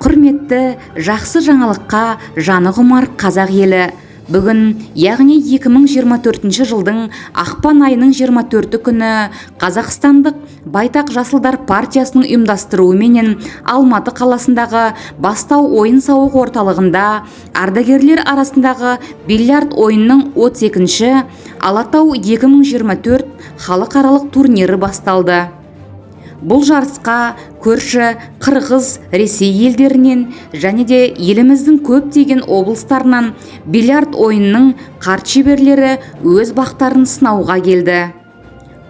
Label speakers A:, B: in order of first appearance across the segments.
A: Құрметті жақсы жаңалыққа жаны құмар қазақ елі. Бүгін, яғни 2024 жылдың ақпан айының 24 күні Қазақстандық Байтақ Жасылдар партиясының ұйымдастыруыменен Алматы қаласындағы Бастау ойын-сауық орталығында ардагерлер арасындағы бильярд ойынның 32-ші Алатау 2024 халықаралық турнирі басталды. Бұл жарысқа көрші Қырғыз, Ресей елдерінен және де еліміздің көптеген облыстарынан бильярд ойынның қарт шеберлері өз бақтарын сынауға келді.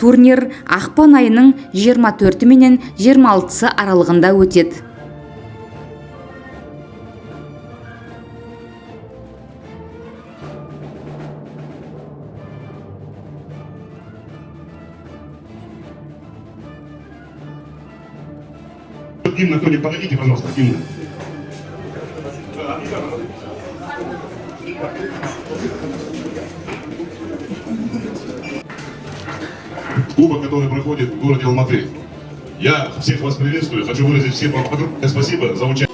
A: Турнир ақпан айының 24 менен 26 аралығында өтеді.
B: Инна, кто-нибудь подойдите, пожалуйста, Инна. Кубок, который проходит в городе Алматы. Я всех вас приветствую, хочу выразить всем вам огромное спасибо за участие.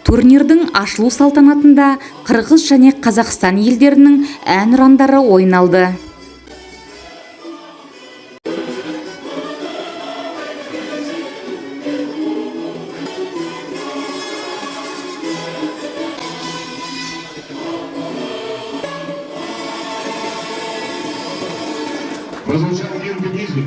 A: Турнирдің ашылу салтанатында Қырғыз және Қазақстан елдерінің әнұрандары ойналды.
B: Прозвучал гимн Тбилиси.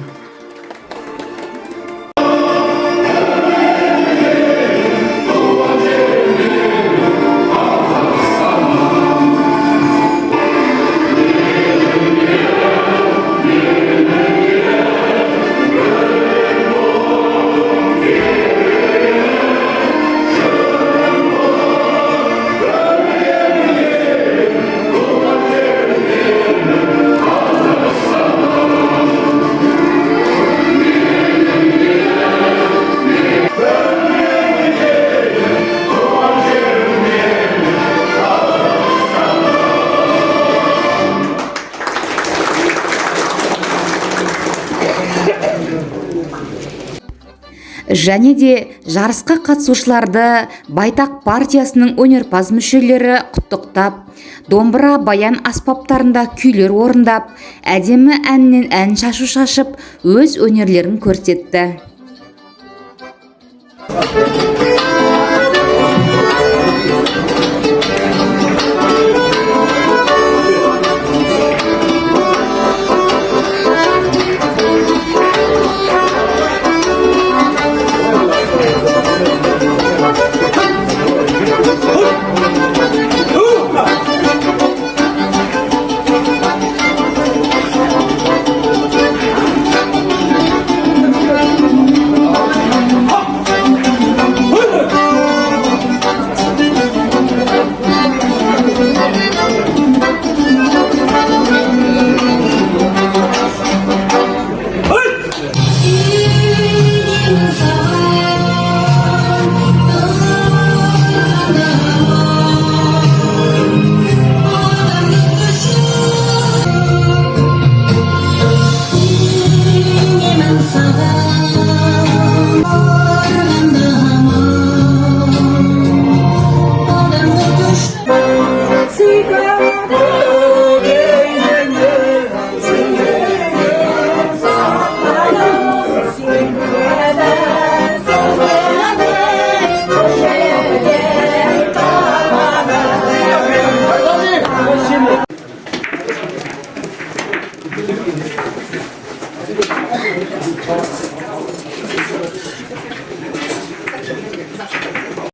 A: Және де жарысқа қатысушыларды Байтақ партиясының өнерпаз мүшелері құттықтап, домбыра баян аспаптарында күйлер орындап, әдемі әннен ән шашу шашып, өз өнерлерін көрсетті.